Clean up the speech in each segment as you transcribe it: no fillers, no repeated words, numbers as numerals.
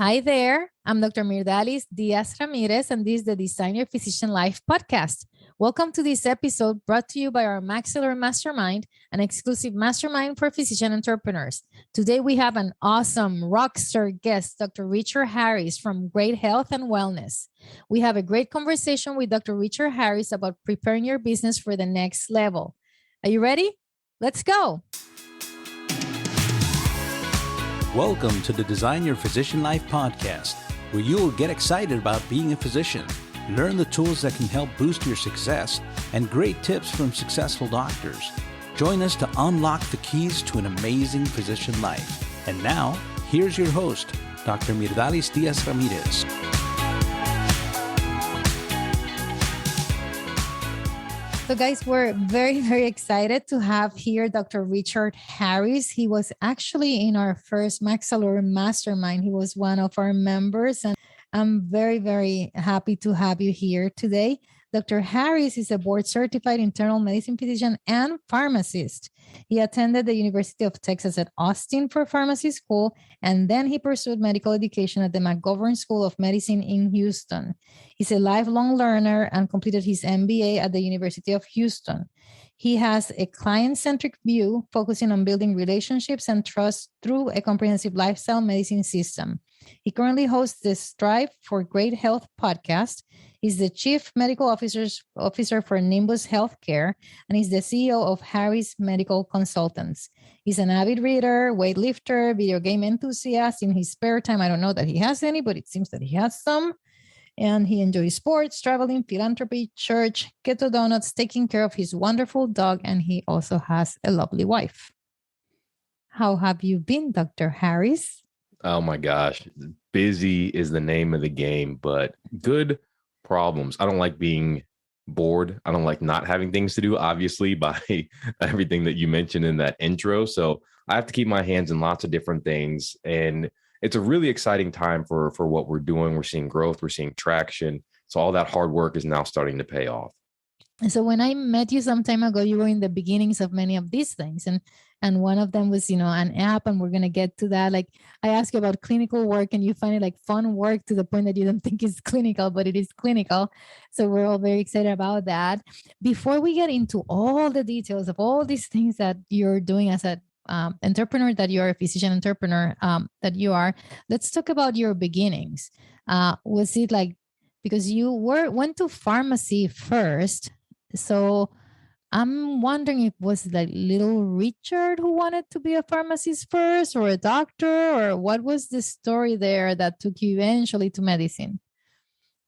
Hi there, I'm Dr. Myrdalis Diaz-Ramirez, and this is the Design Your Physician Life podcast. Welcome to this episode brought to you by our Maxillary Mastermind, an exclusive mastermind for physician entrepreneurs. Today, we have an awesome rockstar guest, Dr. Richard Harris from Great Health and Wellness. We have a great conversation with Dr. Richard Harris about preparing your business for the next level. Are you ready? Let's go. Welcome to the Design Your Physician Life podcast, where you will get excited about being a physician, learn the tools that can help boost your success, and great tips from successful doctors. Join us to unlock the keys to an amazing physician life. And now, here's your host, Dr. Myrdalis Diaz-Ramirez. So guys, we're very, very excited to have here Dr. Richard Harris. He was actually in our first Maxillary Mastermind. He was one of our members, and I'm very, very happy to have you here today. Dr. Harris is a board-certified internal medicine physician and pharmacist. He attended the University of Texas at Austin for pharmacy school, and then he pursued medical education at the McGovern School of Medicine in Houston. He's a lifelong learner and completed his MBA at the University of Houston. He has a client-centric view, focusing on building relationships and trust through a comprehensive lifestyle medicine system. He currently hosts the Strive for Great Health podcast. He's the Chief Medical Officer for Nimbus Healthcare, and he's the CEO of Harris Medical Consultants. He's an avid reader, weightlifter, video game enthusiast. In his spare time, I don't know that he has any, but it seems that he has some. And he enjoys sports, traveling, philanthropy, church, keto donuts, taking care of his wonderful dog, and he also has a lovely wife. How have you been, Dr. Harris? Oh my gosh. Busy is the name of the game, but good problems. I don't like being bored. I don't like not having things to do, obviously, by everything that you mentioned in that intro. So I have to keep my hands in lots of different things. And it's a really exciting time for what we're doing. We're seeing growth. We're seeing traction. So all that hard work is now starting to pay off. And so when I met you some time ago, you were in the beginnings of many of these things. And one of them was, an app, and we're going to get to that. Like, I asked you about clinical work, and you find it like fun work to the point that you don't think it's clinical, but it is clinical. So we're all very excited about that. Before we get into all the details of all these things that you're doing as a entrepreneur, that you're a physician entrepreneur, that you are, let's talk about your beginnings. Was it like, because you went to pharmacy first, so I'm wondering if it was like little Richard who wanted to be a pharmacist first, or a doctor, or what was the story there that took you eventually to medicine?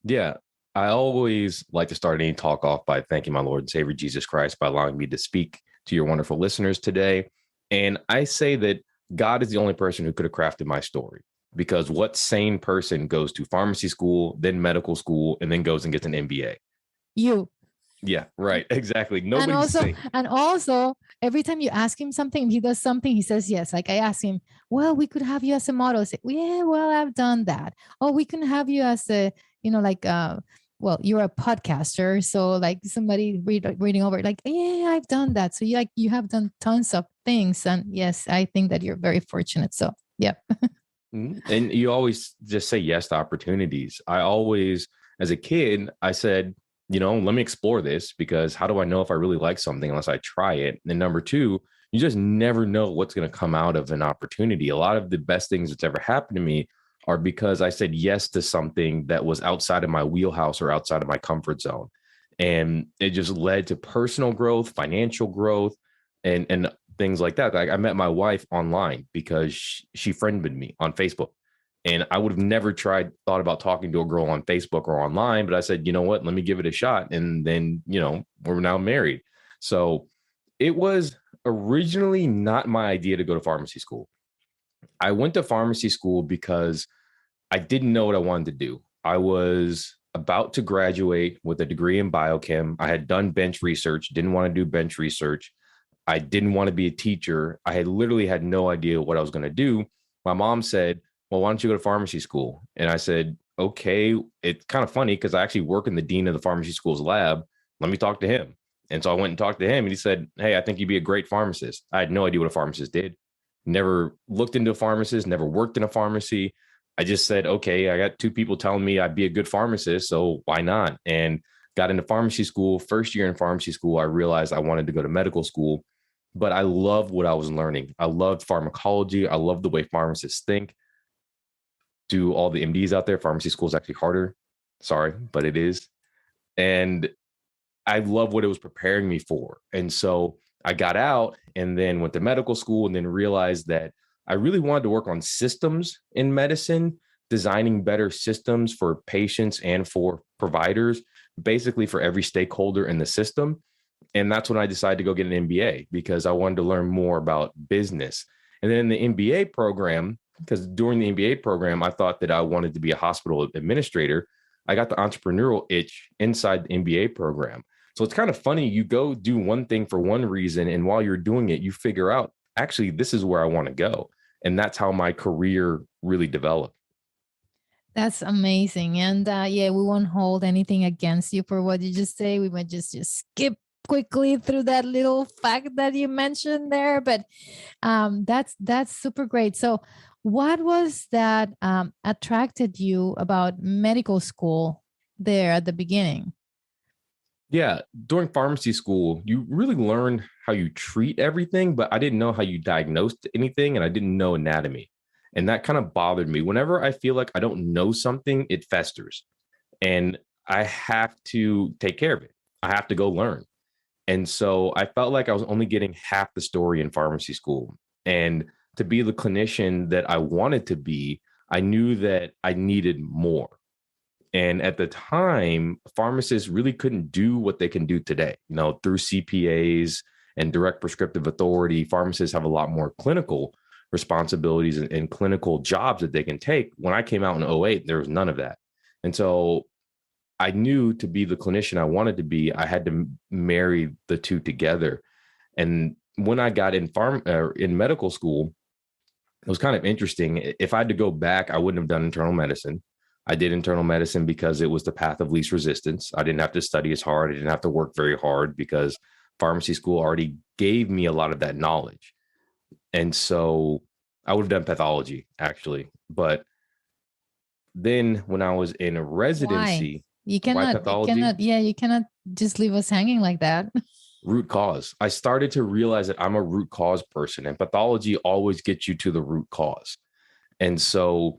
Yeah, I always like to start any talk off by thanking my Lord and Savior Jesus Christ by allowing me to speak to your wonderful listeners today. And I say that God is the only person who could have crafted my story, because what sane person goes to pharmacy school, then medical school, and then goes and gets an MBA? You. Yeah, right. Exactly. Nobody's sane. And also, every time you ask him something, he does something, he says yes. Like I asked him, well, we could have you as a model. I say, yeah, well, I've done that. Oh, we can have you as a, well, you're a podcaster. So like somebody reading over, like, yeah, I've done that. So you have done tons of things. And yes, I think that you're very fortunate. So yeah. And you always just say yes to opportunities. I always, as a kid, I said, let me explore this, because how do I know if I really like something unless I try it? And number two, you just never know what's going to come out of an opportunity. A lot of the best things that's ever happened to me are because I said yes to something that was outside of my wheelhouse or outside of my comfort zone. And it just led to personal growth, financial growth, and things like that. Like I met my wife online because she friended me on Facebook. And I would have never thought about talking to a girl on Facebook or online, but I said, you know what, let me give it a shot. And then, we're now married. So it was originally not my idea to go to pharmacy school. I went to pharmacy school because I didn't know what I wanted to do. I was about to graduate with a degree in biochem. I had done bench research, didn't want to do bench research. I didn't want to be a teacher. I had literally had no idea what I was going to do. My mom said, well, why don't you go to pharmacy school? And I said, okay. It's kind of funny because I actually work in the dean of the pharmacy school's lab. Let me talk to him. And so I went and talked to him, and he said, hey, I think you'd be a great pharmacist. I had no idea what a pharmacist did. Never looked into a pharmacist, never worked in a pharmacy. I just said, okay, I got two people telling me I'd be a good pharmacist, so why not? And got into pharmacy school. First year in pharmacy school, I realized I wanted to go to medical school, but I loved what I was learning. I loved pharmacology. I loved the way pharmacists think. To all the MDs out there, pharmacy school is actually harder. Sorry, but it is. And I love what it was preparing me for. And so I got out and then went to medical school and then realized that I really wanted to work on systems in medicine, designing better systems for patients and for providers, basically for every stakeholder in the system. And that's when I decided to go get an MBA because I wanted to learn more about business. And then in the MBA program, because during the MBA program, I thought that I wanted to be a hospital administrator. I got the entrepreneurial itch inside the MBA program. So it's kind of funny. You go do one thing for one reason, and while you're doing it, you figure out, actually, this is where I want to go. And that's how my career really developed. That's amazing. And yeah, we won't hold anything against you for what you just say. We might just skip quickly through that little fact that you mentioned there. But that's super great. So what was that attracted you about medical school there at the beginning? Yeah, during pharmacy school, you really learn how you treat everything, but I didn't know how you diagnosed anything and I didn't know anatomy. And that kind of bothered me. Whenever I feel like I don't know something, it festers and I have to take care of it. I have to go learn. And so I felt like I was only getting half the story in pharmacy school. And to be the clinician that I wanted to be, I knew that I needed more. And at the time, pharmacists really couldn't do what they can do today. You know, through CPAs and direct prescriptive authority, pharmacists have a lot more clinical responsibilities and clinical jobs that they can take. When I came out in '08, there was none of that. And so I knew to be the clinician I wanted to be, I had to marry the two together. And when I got in medical school, it was kind of interesting. If I had to go back, I wouldn't have done internal medicine. I did internal medicine because it was the path of least resistance. I didn't have to study as hard. I didn't have to work very hard because pharmacy school already gave me a lot of that knowledge. And so I would have done pathology actually. But then when I was in residency, you cannot just leave us hanging like that. Root cause. I started to realize that I'm a root cause person and pathology always gets you to the root cause. And so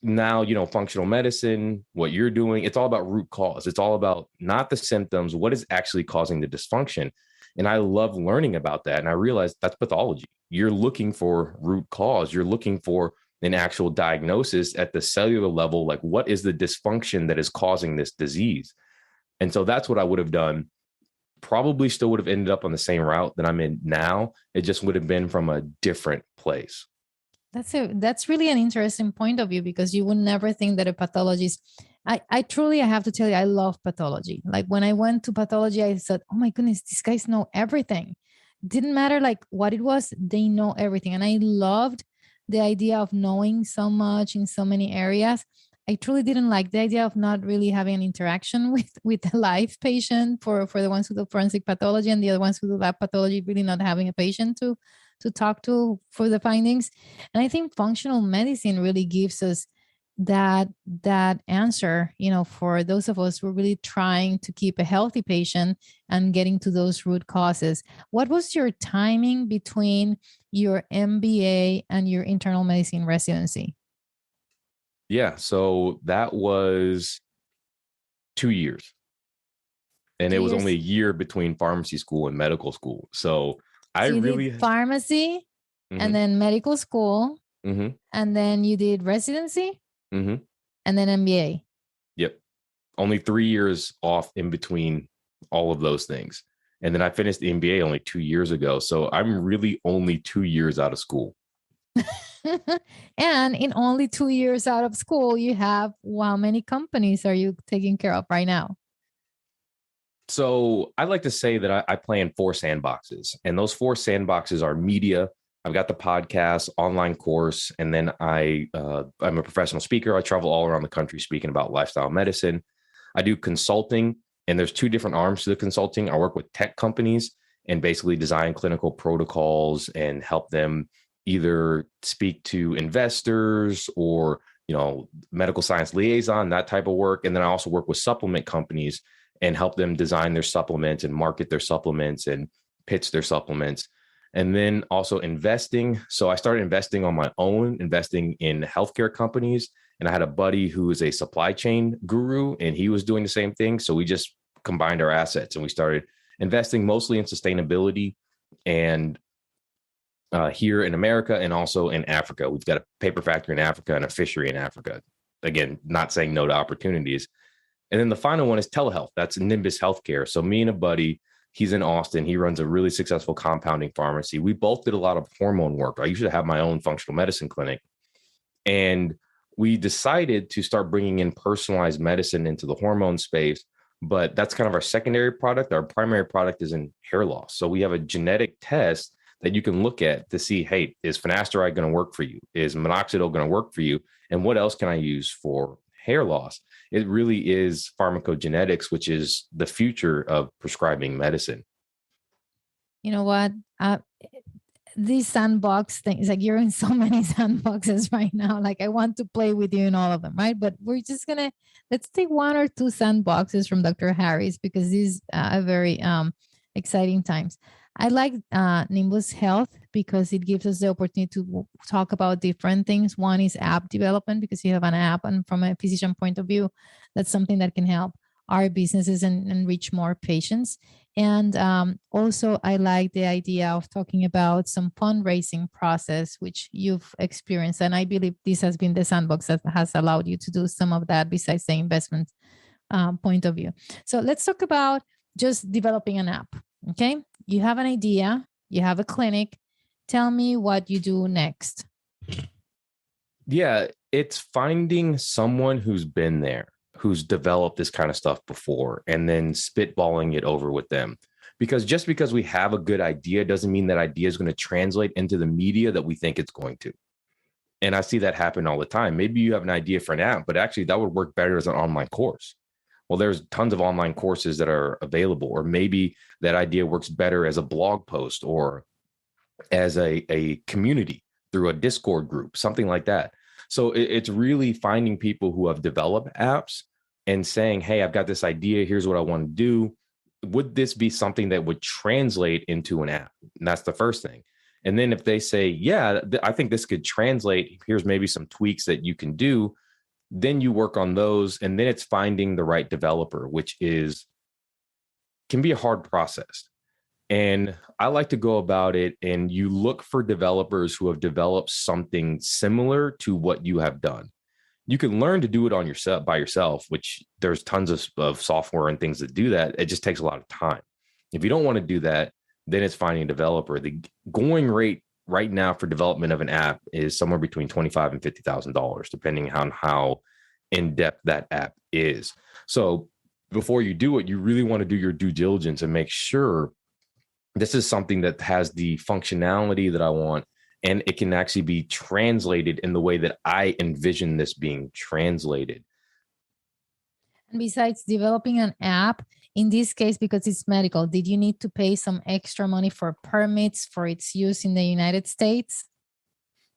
now, you know, functional medicine, what you're doing, it's all about root cause. It's all about not the symptoms, what is actually causing the dysfunction. And I love learning about that. And I realized that's pathology. You're looking for root cause. You're looking for an actual diagnosis at the cellular level. Like, what is the dysfunction that is causing this disease? And so that's what I would have done. Probably still would have ended up on the same route that I'm in now. It just would have been from a different place. That's really an interesting point of view because you would never think that a pathologist. I have to tell you, I love pathology. Like when I went to pathology, I said, oh my goodness, these guys know everything. Didn't matter like what it was, they know everything. And I loved the idea of knowing so much in so many areas. I truly didn't like the idea of not really having an interaction with a live patient for the ones who do forensic pathology and the other ones who do lab pathology, really not having a patient to talk to for the findings. And I think functional medicine really gives us that answer, you know, for those of us who are really trying to keep a healthy patient and getting to those root causes. What was your timing between your MBA and your internal medicine residency? Yeah, so that was 2 years. And it was only a year between pharmacy school and medical school. So I really did pharmacy and then medical school and then you did residency and then MBA. Yep. Only 3 years off in between all of those things. And then I finished the MBA only 2 years ago. So I'm really only 2 years out of school. And in only 2 years out of school, you have how many companies are you taking care of right now? So I like to say that I play in 4 sandboxes, and those 4 sandboxes are media. I've got the podcast, online course, and then I'm a professional speaker. I travel all around the country speaking about lifestyle medicine. I do consulting, and there's 2 different arms to the consulting. I work with tech companies and basically design clinical protocols and help them either speak to investors or medical science liaison, that type of work. And then I also work with supplement companies and help them design their supplements and market their supplements and pitch their supplements. And then also investing. So I started investing on my own, investing in healthcare companies. And I had a buddy who is a supply chain guru, and he was doing the same thing. So we just combined our assets and we started investing mostly in sustainability and here in America and also in Africa. We've got a paper factory in Africa and a fishery in Africa. Again, not saying no to opportunities. And then the final one is telehealth. That's Nimbus Healthcare. So me and a buddy, he's in Austin. He runs a really successful compounding pharmacy. We both did a lot of hormone work. I used to have my own functional medicine clinic. And we decided to start bringing in personalized medicine into the hormone space. But that's kind of our secondary product. Our primary product is in hair loss. So we have a genetic test that you can look at to see, hey, is finasteride going to work for you? Is minoxidil going to work for you? And what else can I use for hair loss? It really is pharmacogenetics, which is the future of prescribing medicine. You know what? These sandbox things, like you're in so many sandboxes right now. Like I want to play with you in all of them, right? But we're just let's take one or two sandboxes from Dr. Harris because these are very exciting times. I like Nimbus Health because it gives us the opportunity to talk about different things. One is app development because you have an app, and from a physician point of view, that's something that can help our businesses and reach more patients. And also, I like the idea of talking about some fundraising process, which you've experienced. And I believe this has been the sandbox that has allowed you to do some of that besides the investment point of view. So let's talk about just developing an app. Okay. You have an idea, you have a clinic. Tell me what you do next. Yeah, it's finding someone who's been there, who's developed this kind of stuff before, and then spitballing it over with them. Because just because we have a good idea doesn't mean that idea is going to translate into the media that we think it's going to. And I see that happen all the time. Maybe you have an idea for an app, but actually that would work better as an online course. Well, there's tons of online courses that are available, or maybe that idea works better as a blog post or as a community through a Discord group, something like that. So it's really finding people who have developed apps and saying, hey, I've got this idea. Here's what I want to do. Would this be something that would translate into an app? And that's the first thing. And then if they say, yeah, I think this could translate, here's maybe some tweaks that you can do, then you work on those. And then it's finding the right developer, which can be a hard process. And I like to go about it, and you look for developers who have developed something similar to what you have done. You can learn to do it on yourself by yourself, which there's tons of software and things that do that. It just takes a lot of time. If you don't want to do that, then it's finding a developer. The going rate right now for development of an app is somewhere between $25,000 and $50,000, depending on how in-depth that app is. So before you do it, you really want to do your due diligence and make sure this is something that has the functionality that I want, and it can actually be translated in the way that I envision this being translated. And besides developing an app, in this case, because it's medical, did you need to pay some extra money for permits for its use in the United States?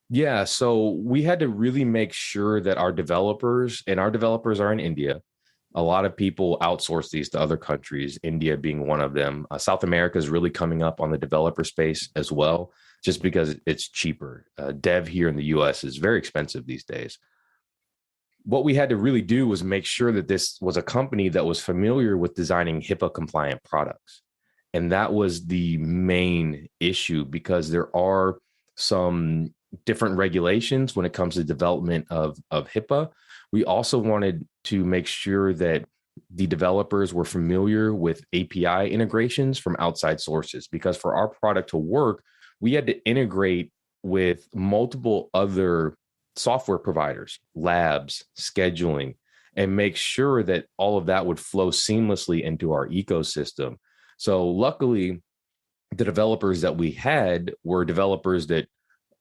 Yeah, so we had to really make sure that our developers are in India. A lot of people outsource these to other countries, India being one of them. South America is really coming up on the developer space as well, just because it's cheaper. Dev here in the US is very expensive these days. What we had to really do was make sure that this was a company that was familiar with designing HIPAA compliant products. And that was the main issue, because there are some different regulations when it comes to development of HIPAA. We also wanted to make sure that the developers were familiar with API integrations from outside sources, because for our product to work, we had to integrate with multiple other software providers, labs, scheduling, and make sure that all of that would flow seamlessly into our ecosystem. So luckily, the developers that we had were developers that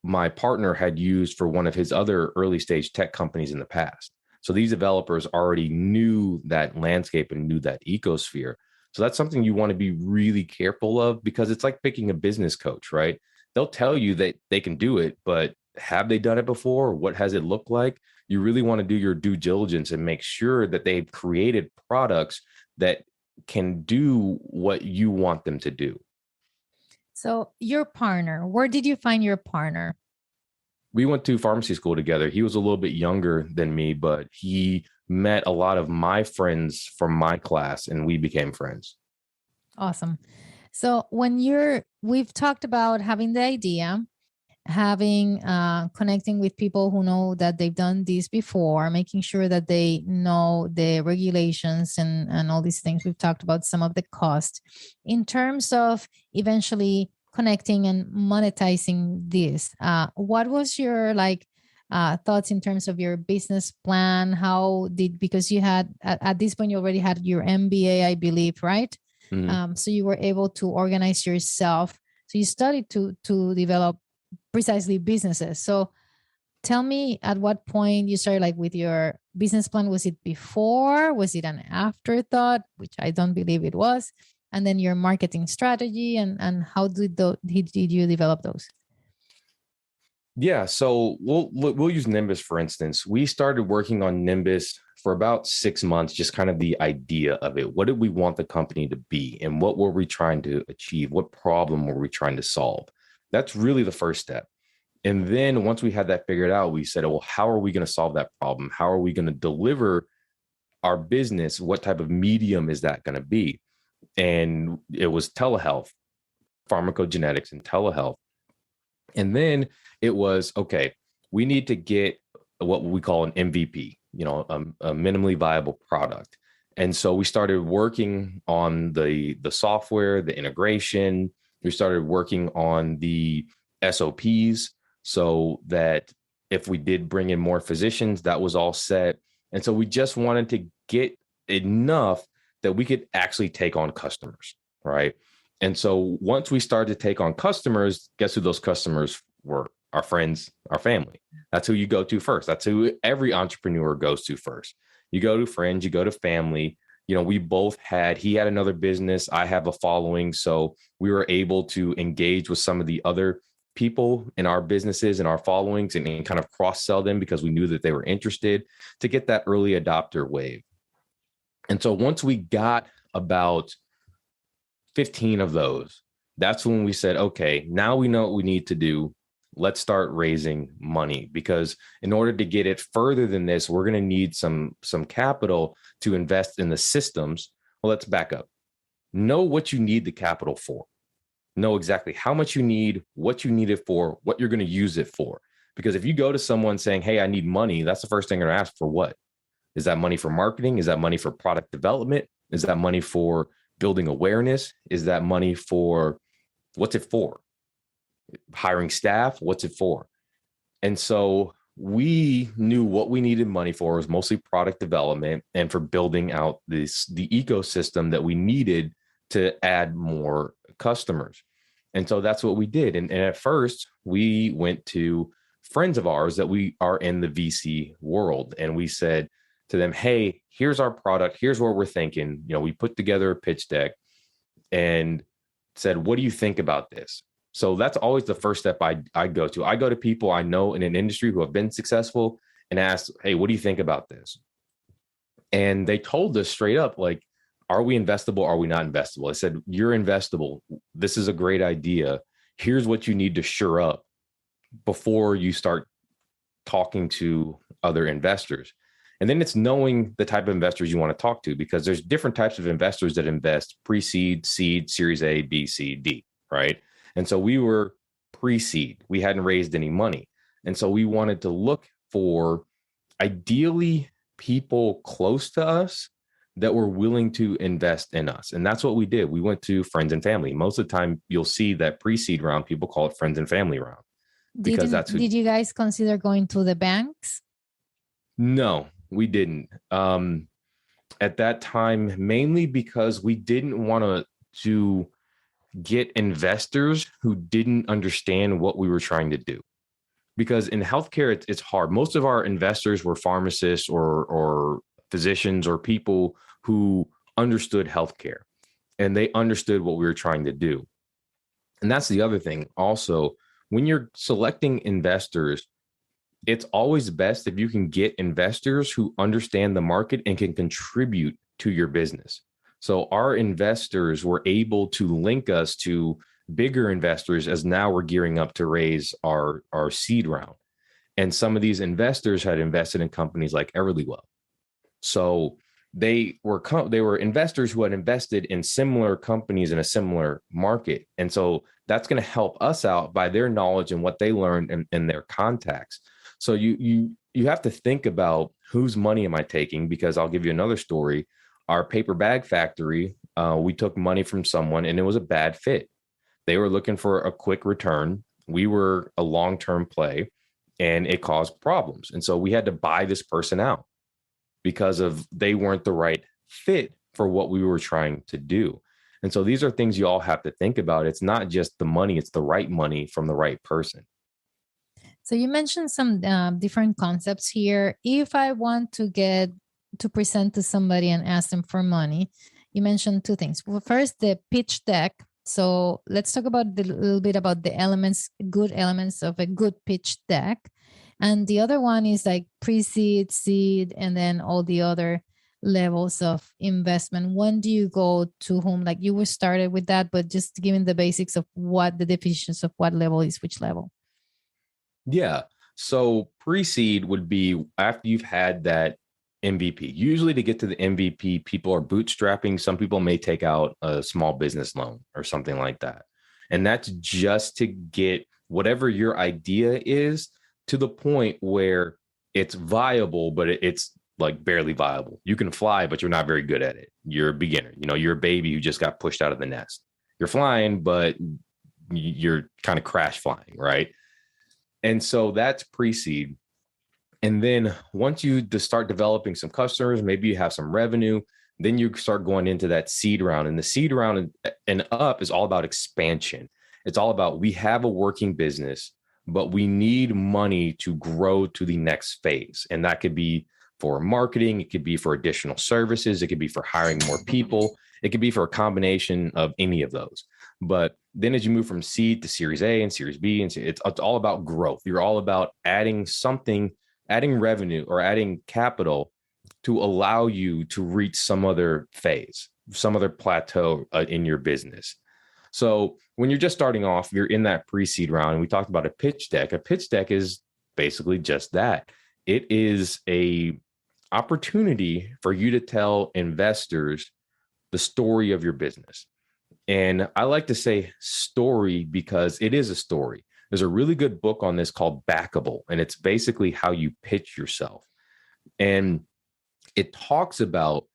my partner had used for one of his other early stage tech companies in the past. So these developers already knew that landscape and knew that ecosphere. So that's something you want to be really careful of, because it's like picking a business coach, right? They'll tell you that they can do it, but have they done it before? What has it looked like? You really want to do your due diligence and make sure that they've created products that can do what you want them to do. So your partner, where did you find your partner? We went to pharmacy school together. He was a little bit younger than me, but he met a lot of my friends from my class and we became friends. Awesome. So we've talked about having the idea, connecting with people who know that they've done this before, making sure that they know the regulations and all these things. We've talked about some of the cost in terms of eventually connecting and monetizing this. What was your thoughts in terms of your business plan? Because you had at this point, you already had your MBA, I believe, right? Mm-hmm. So you were able to organize yourself. So you studied to develop precisely businesses. So tell me, at what point you started with your business plan? Was it before? Was it an afterthought? Which I don't believe it was. And then your marketing strategy and how did you develop those? Yeah, so we'll use Nimbus for instance. We started working on Nimbus for about 6 months, just kind of the idea of it. What did we want the company to be, and what were we trying to achieve? What problem were we trying to solve? That's really the first step. And then once we had that figured out, we said, well, how are we going to solve that problem? How are we going to deliver our business? What type of medium is that going to be? And it was telehealth, pharmacogenetics and telehealth. And then it was, okay, we need to get what we call an MVP, a minimally viable product. And so we started working on the software, the integration. We started working on the SOPs so that if we did bring in more physicians, that was all set. And so we just wanted to get enough that we could actually take on customers, right? And so once we started to take on customers, guess who those customers were? Our friends, our family. That's who you go to first. That's who every entrepreneur goes to first. You go to friends, you go to family. He had another business, I have a following. So we were able to engage with some of the other people in our businesses and our followings and kind of cross-sell them because we knew that they were interested to get that early adopter wave. And so once we got about 15 of those, that's when we said, okay, now we know what we need to do. Let's start raising money, because in order to get it further than this, we're going to need some capital to invest in the systems. Well, let's back up. Know what you need the capital for. Know exactly how much you need, what you need it for, what you're going to use it for. Because if you go to someone saying, hey, I need money, that's the first thing they're going to ask for. What? Is that money for marketing? Is that money for product development? Is that money for building awareness? Is that money for, what's it for? Hiring staff? What's it for? And so we knew what we needed money for was mostly product development and for building out the ecosystem that we needed to add more customers. And so that's what we did. And at first we went to friends of ours that we are in the VC world. And we said to them, hey, here's our product. Here's what we're thinking. We put together a pitch deck and said, what do you think about this? So that's always the first step I go to. I go to people I know in an industry who have been successful and ask, hey, what do you think about this? And they told us straight up, are we investable? Are we not investable? I said, you're investable. This is a great idea. Here's what you need to shore up before you start talking to other investors. And then it's knowing the type of investors you want to talk to, because there's different types of investors that invest pre-seed, seed, series A, B, C, D, right? And so we were pre-seed. We hadn't raised any money. And so we wanted to look for ideally people close to us that were willing to invest in us. And that's what we did. We went to friends and family. Most of the time you'll see that pre-seed round, people call it friends and family round. Did you guys consider going to the banks? No, we didn't. At that time, mainly because we didn't want to get investors who didn't understand what we were trying to do. Because in healthcare, it's hard. Most of our investors were pharmacists or physicians or people who understood healthcare, and they understood what we were trying to do. And that's the other thing. Also, when you're selecting investors, it's always best if you can get investors who understand the market and can contribute to your business. So our investors were able to link us to bigger investors as now we're gearing up to raise our seed round. And some of these investors had invested in companies like Everlywell. So they were investors who had invested in similar companies in a similar market. And so that's going to help us out by their knowledge and what they learned and their contacts. So you have to think about whose money am I taking? Because I'll give you another story. Our paper bag factory, we took money from someone and it was a bad fit. They were looking for a quick return. We were a long-term play and it caused problems. And so we had to buy this person out because they weren't the right fit for what we were trying to do. And so these are things you all have to think about. It's not just the money, it's the right money from the right person. So you mentioned some different concepts here. If I want to present to somebody and ask them for money, you mentioned two things. Well, first, the pitch deck. So let's talk about a little bit about the good elements of a good pitch deck. And the other one is like pre-seed, seed, and then all the other levels of investment. When do you go to whom? Like you were started with that, but just giving the basics of what the definitions of what level is which level. Yeah. So pre-seed would be after you've had that MVP. Usually to get to the MVP, people are bootstrapping. Some people may take out a small business loan or something like that. And that's just to get whatever your idea is to the point where it's viable, but it's like barely viable. You can fly, but you're not very good at it. You're a beginner. You're a baby who just got pushed out of the nest. You're flying, but you're kind of crash flying, right? And so that's pre-seed. And then once you start developing some customers, maybe you have some revenue, then you start going into that seed round. And the seed round and up is all about expansion. It's all about, we have a working business, but we need money to grow to the next phase. And that could be for marketing. It could be for additional services. It could be for hiring more people. It could be for a combination of any of those. But then as you move from seed to Series A and Series B, and it's all about growth. You're all about adding revenue or adding capital to allow you to reach some other phase, some other plateau in your business. So when you're just starting off, you're in that pre-seed round. And we talked about a pitch deck. A pitch deck is basically just that. It is a opportunity for you to tell investors the story of your business. And I like to say story because it is a story. There's a really good book on this called Backable, and it's basically how you pitch yourself. And it talks about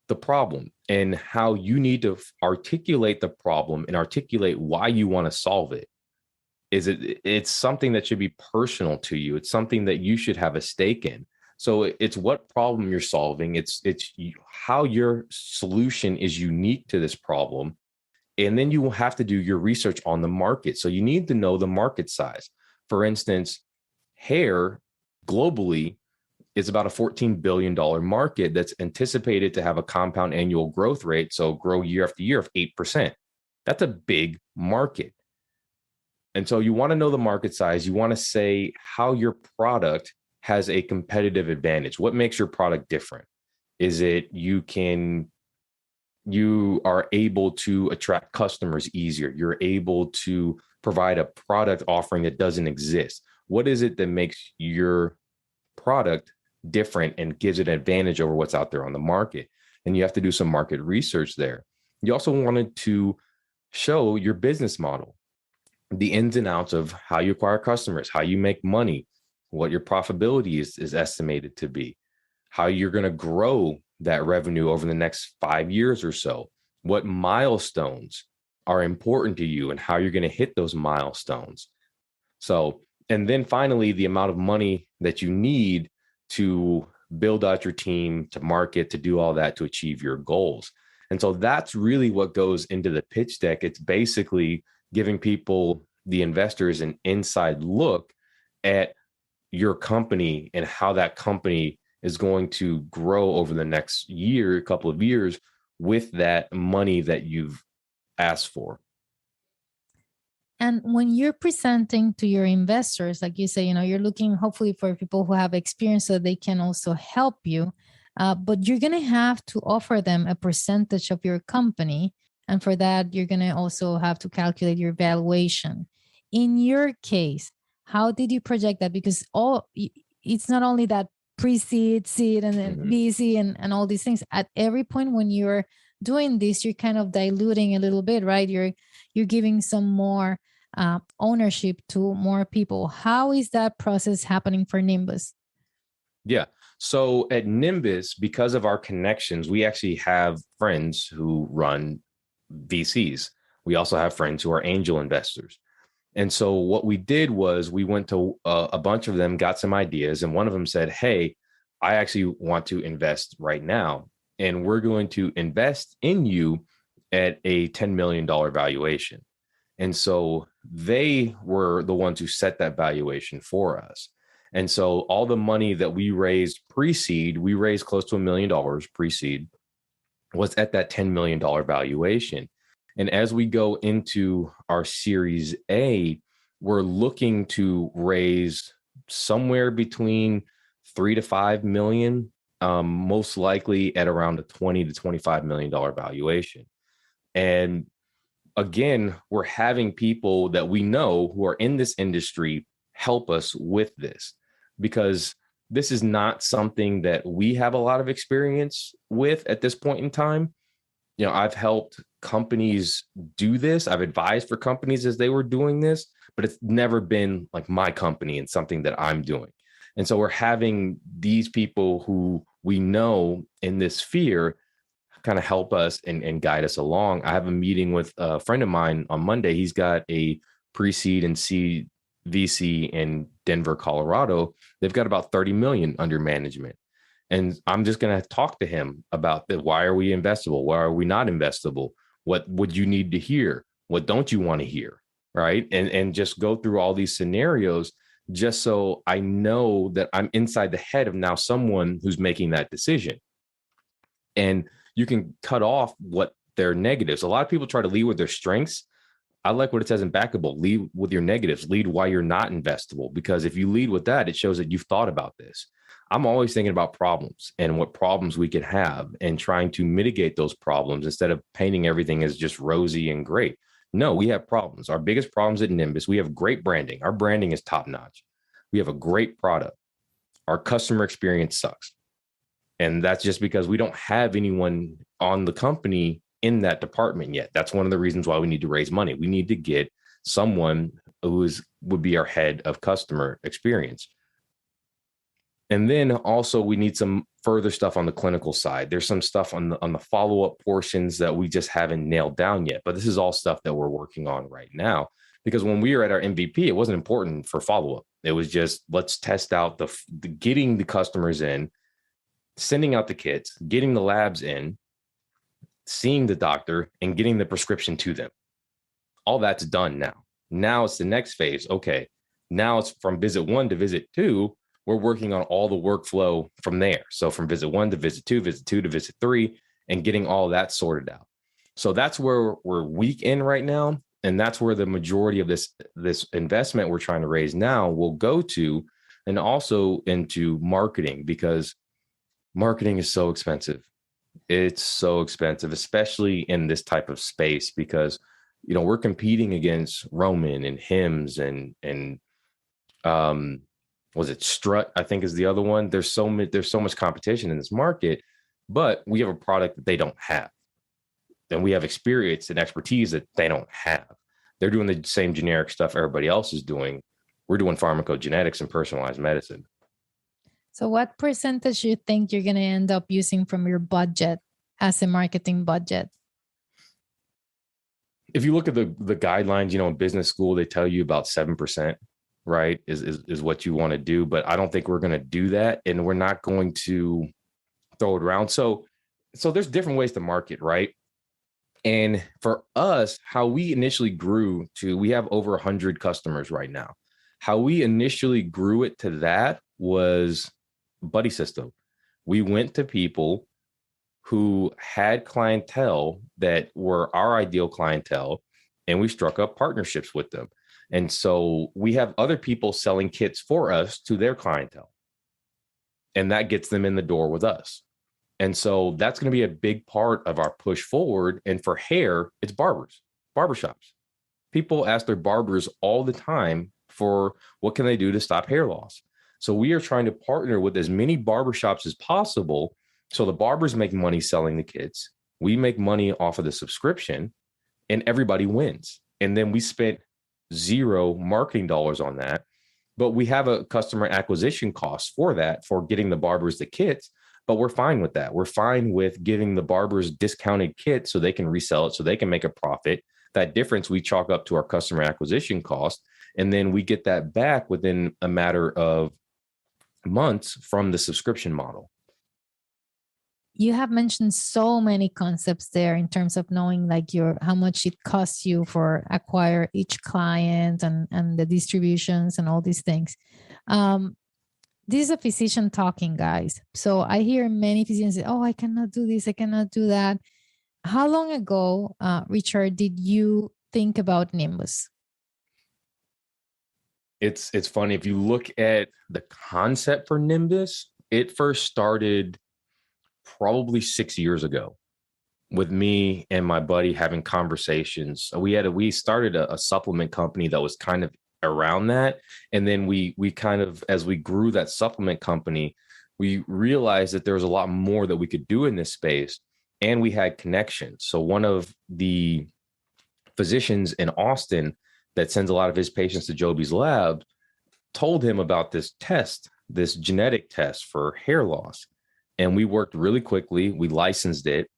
the problem and how you need to articulate the problem and articulate why you want to solve it. It's something that should be personal to you. It's something that you should have a stake in. So it's what problem you're solving. It's how your solution is unique to this problem. And then you will have to do your research on the market. So you need to know the market size. For instance, hair globally is about a $14 billion market that's anticipated to have a compound annual growth rate, so grow year after year of 8%. That's a big market. And so you want to know the market size. You want to say how your product has a competitive advantage. What makes your product different? Is it you are able to attract customers easier? You're able to provide a product offering that doesn't exist. What is it that makes your product different and gives it an advantage over what's out there on the market? And you have to do some market research there. You also wanted to show your business model, the ins and outs of how you acquire customers, how you make money, what your profitability is estimated to be, how you're going to grow that revenue over the next 5 years or so, what milestones are important to you and how you're going to hit those milestones. So, and then finally, the amount of money that you need to build out your team, to market, to do all that, to achieve your goals. And so that's really what goes into the pitch deck. It's basically giving people, the investors, an inside look at your company and how that company is going to grow over the next year, a couple of years, with that money that you've asked for. And when you're presenting to your investors, like you say, you're looking hopefully for people who have experience so they can also help you. But you're going to have to offer them a percentage of your company. And for that, you're going to also have to calculate your valuation. In your case, how did you project that? Because it's not only that pre-seed, seed, and then VC and all these things. At every point when you're doing this, you're kind of diluting a little bit, right? You're giving some more ownership to more people. How is that process happening for Nimbus? Yeah. So at Nimbus, because of our connections, we actually have friends who run VCs. We also have friends who are angel investors. And so what we did was we went to a bunch of them, got some ideas, and one of them said, hey, I actually want to invest right now, and we're going to invest in you at a $10 million valuation. And so they were the ones who set that valuation for us. And so all the money that we raised pre-seed, we raised close to $1 million pre-seed, was at that $10 million valuation. And as we go into our Series A, we're looking to raise somewhere between 3 to 5 million, most likely at around a $20 to $25 million valuation. And again, we're having people that we know who are in this industry help us with this, because this is not something that we have a lot of experience with at this point in time. I've helped companies do this. I've advised for companies as they were doing this, but it's never been like my company and something that I'm doing. And so we're having these people who we know in this sphere kind of help us and guide us along. I have a meeting with a friend of mine on Monday. He's got a pre-seed and seed VC in Denver, Colorado. They've got about 30 million under management. And I'm just going to talk to him about why are we investable? Why are we not investable? What would you need to hear? What don't you want to hear? Right. And just go through all these scenarios just so I know that I'm inside the head of now someone who's making that decision. And you can cut off what their negatives. A lot of people try to lead with their strengths. I like what it says in Backable, lead with your negatives, lead why you're not investable. Because if you lead with that, it shows that you've thought about this. I'm always thinking about problems and what problems we could have and trying to mitigate those problems instead of painting everything as just rosy and great. No, we have problems. Our biggest problems at Nimbus, we have great branding. Our branding is top notch. We have a great product. Our customer experience sucks. And that's just because we don't have anyone on the company in that department yet. That's one of the reasons why we need to raise money. We need to get someone who would be our head of customer experience. And then also we need some further stuff on the clinical side. There's some stuff on the follow-up portions that we just haven't nailed down yet. But this is all stuff that we're working on right now. Because when we were at our MVP, it wasn't important for follow-up. It was just, let's test out the getting the customers in, sending out the kits, getting the labs in, seeing the doctor, and getting the prescription to them. All that's done now. Now it's the next phase. Okay, now it's from visit 1 to visit 2. We're working on all the workflow from there. So from visit 1 to visit 2 to visit 3, and getting all that sorted out. So that's where we're weak in right now. And that's where the majority of this investment we're trying to raise now will go to, and also into marketing, because marketing is so expensive. It's so expensive, especially in this type of space, because, we're competing against Roman and Hims and was it Strut, I think is the other one. There's so much competition in this market, but we have a product that they don't have. And we have experience and expertise that they don't have. They're doing the same generic stuff everybody else is doing. We're doing pharmacogenetics and personalized medicine. So what percentage do you think you're going to end up using from your budget as a marketing budget? If you look at the guidelines, in business school, they tell you about 7%, right, is what you want to do. But I don't think we're going to do that. And we're not going to throw it around. So there's different ways to market, right? And for us, how we initially grew to, we have over 100 customers right now. How we initially grew it to that was buddy system. We went to people who had clientele that were our ideal clientele, and we struck up partnerships with them. And so we have other people selling kits for us to their clientele, and that gets them in the door with us. And so that's going to be a big part of our push forward. And for hair, it's barbershops. People ask their barbers all the time for what can they do to stop hair loss. So we are trying to partner with as many barbershops as possible. So the barbers make money selling the kits. We make money off of the subscription, and everybody wins. And then we spent zero marketing dollars on that, but we have a customer acquisition cost for that, for getting the barbers the kits. But we're fine with that. We're fine with giving the barbers discounted kits so they can resell it, so they can make a profit. That difference we chalk up to our customer acquisition cost. And then we get that back within a matter of months from the subscription model. You have mentioned so many concepts there in terms of knowing like how much it costs you for acquire each client and the distributions and all these things. This is a physician talking, guys. So I hear many physicians say, oh, I cannot do this, I cannot do that. How long ago, Richard, did you think about Nimbus? It's funny. If you look at the concept for Nimbus, it first started probably 6 years ago with me and my buddy having conversations. We started a supplement company that was kind of around that. And then we kind of, as we grew that supplement company, we realized that there was a lot more that we could do in this space, and we had connections. So one of the physicians in Austin that sends a lot of his patients to Joby's lab told him about this test, this genetic test for hair loss. And we worked really quickly. We licensed it,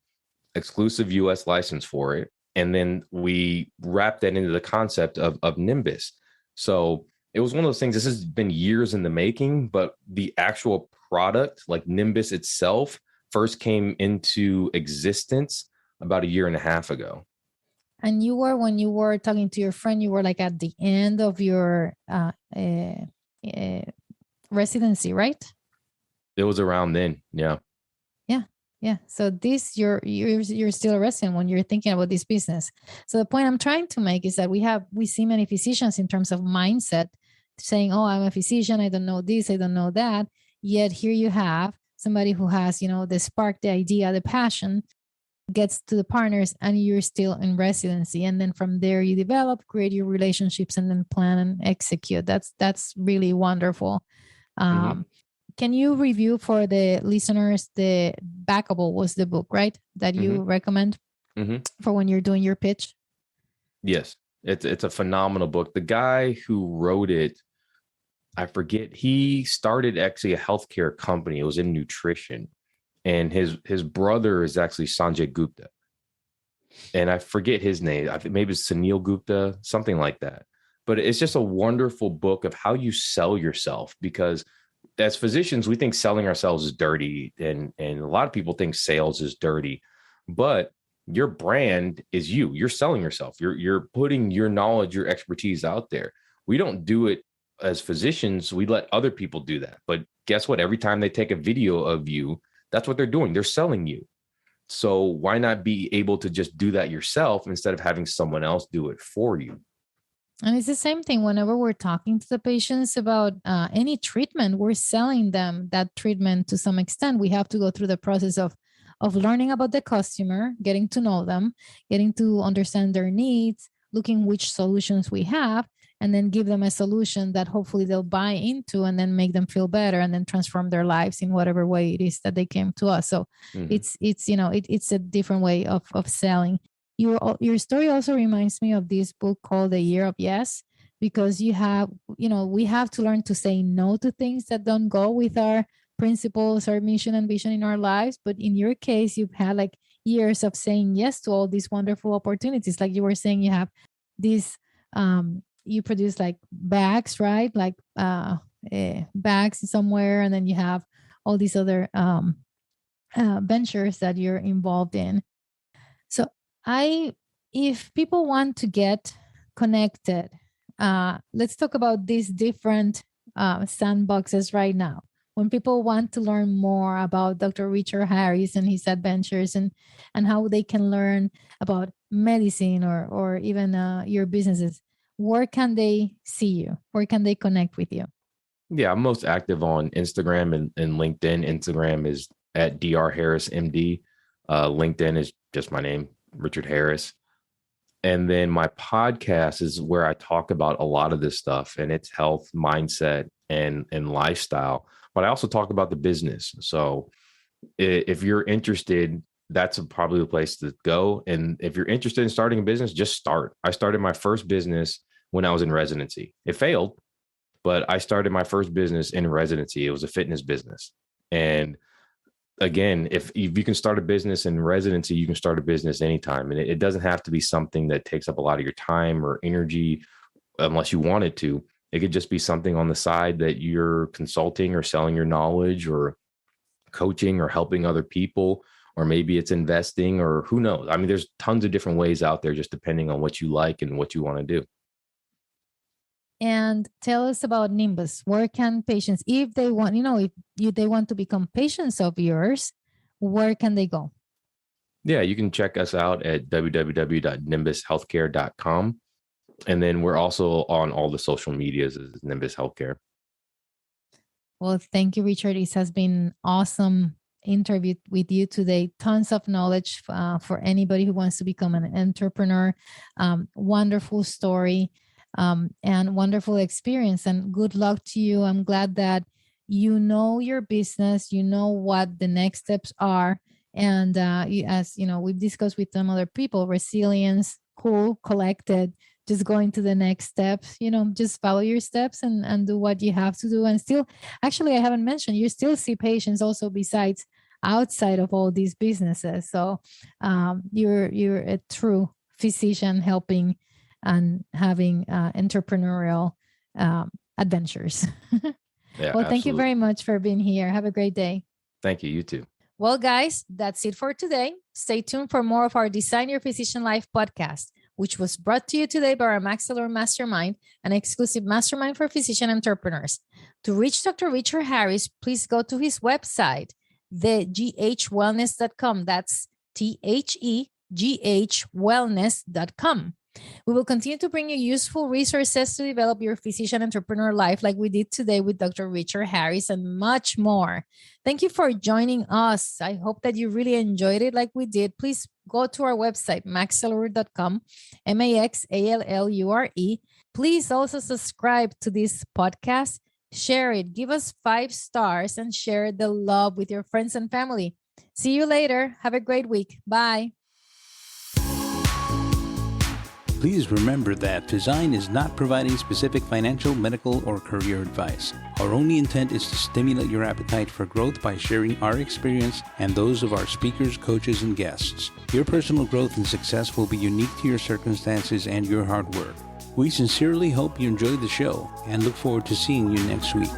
exclusive US license for it. And then we wrapped that into the concept of Nimbus. So it was one of those things, this has been years in the making, but the actual product, like Nimbus itself, first came into existence about 1.5 years ago. And when you were talking to your friend, you were like at the end of your residency, right? It was around then. Yeah. Yeah. So you're still a resident when you're thinking about this business. So the point I'm trying to make is that we see many physicians in terms of mindset saying, oh, I'm a physician, I don't know this, I don't know that. Yet here you have somebody who has, the spark, the idea, the passion, gets to the partners, and you're still in residency. And then from there you develop, create your relationships, and then plan and execute. That's really wonderful. Can you review for the listeners, the Backable was the book, right? That you recommend for when you're doing your pitch? Yes. It's a phenomenal book. The guy who wrote it, I forget, he started actually a healthcare company. It was in nutrition. And his brother is actually Sanjay Gupta. And I forget his name. I think maybe it's Sunil Gupta, something like that. But it's just a wonderful book of how you sell yourself, because as physicians, we think selling ourselves is dirty. And a lot of people think sales is dirty. But your brand is you. You're selling yourself. You're putting your knowledge, your expertise out there. We don't do it as physicians. We let other people do that. But guess what? Every time they take a video of you, that's what they're doing. They're selling you. So why not be able to just do that yourself instead of having someone else do it for you? And it's the same thing whenever we're talking to the patients about any treatment, we're selling them that treatment to some extent. We have to go through the process of learning about the customer, getting to know them, getting to understand their needs, looking which solutions we have, and then give them a solution that hopefully they'll buy into, and then make them feel better, and then transform their lives in whatever way it is that they came to us. So it's a different way of selling. Your story also reminds me of this book called The Year of Yes, because we have to learn to say no to things that don't go with our principles, our mission and vision in our lives. But in your case, you've had like years of saying yes to all these wonderful opportunities. Like you were saying, you have these, you produce like bags, right? Like bags somewhere. And then you have all these other ventures that you're involved in. So if people want to get connected, let's talk about these different sandboxes right now. when people want to learn more about Dr. Richard Harris and his adventures and how they can learn about medicine or even your businesses, where can they see you? Where can they connect with you? Yeah, I'm most active on Instagram and LinkedIn. Instagram is at Dr. Harris MD. LinkedIn is just my name, Richard Harris. And then my podcast is where I talk about a lot of this stuff, and it's health, mindset, and lifestyle. But I also talk about the business. So if you're interested, that's probably the place to go. And if you're interested in starting a business, just start. I started my first business when I was in residency. It failed, but I started my first business in residency. It was a fitness business. And again, if you can start a business in residency, you can start a business anytime. And it doesn't have to be something that takes up a lot of your time or energy, unless you want it to. It could just be something on the side that you're consulting or selling your knowledge or coaching or helping other people, or maybe it's investing, or who knows? I mean, there's tons of different ways out there, just depending on what you like and what you want to do. And tell us about Nimbus. Where can patients, if they want, if they want to become patients of yours, where can they go? Yeah, you can check us out at www.nimbushealthcare.com. And then we're also on all the social medias as Nimbus Healthcare. Well, thank you, Richard. It has been awesome interview with you today. Tons of knowledge for anybody who wants to become an entrepreneur. Wonderful story. And wonderful experience, and good luck to you. I'm glad that you know your business, you know what the next steps are. And as you know, we've discussed with some other people, resilience, cool, collected, just going to the next steps, just follow your steps and do what you have to do. And still, actually, I haven't mentioned, you still see patients also besides outside of all these businesses. So you're a true physician helping and having entrepreneurial adventures. Yeah, well, thank you very much for being here. Have a great day. Thank you. You too. Well, guys, that's it for today. Stay tuned for more of our Design Your Physician Life podcast, which was brought to you today by our Maxillary Mastermind, an exclusive mastermind for physician entrepreneurs. To reach Dr. Richard Harris, please go to his website, theghwellness.com. That's theghwellness.com. We will continue to bring you useful resources to develop your physician entrepreneur life like we did today with Dr. Richard Harris and much more. Thank you for joining us. I hope that you really enjoyed it like we did. Please go to our website, maxillary.com, MAXALLURE. Please also subscribe to this podcast, share it, give us 5 stars, and share the love with your friends and family. See you later. Have a great week. Bye. Please remember that Design is not providing specific financial, medical, or career advice. Our only intent is to stimulate your appetite for growth by sharing our experience and those of our speakers, coaches, and guests. Your personal growth and success will be unique to your circumstances and your hard work. We sincerely hope you enjoyed the show and look forward to seeing you next week.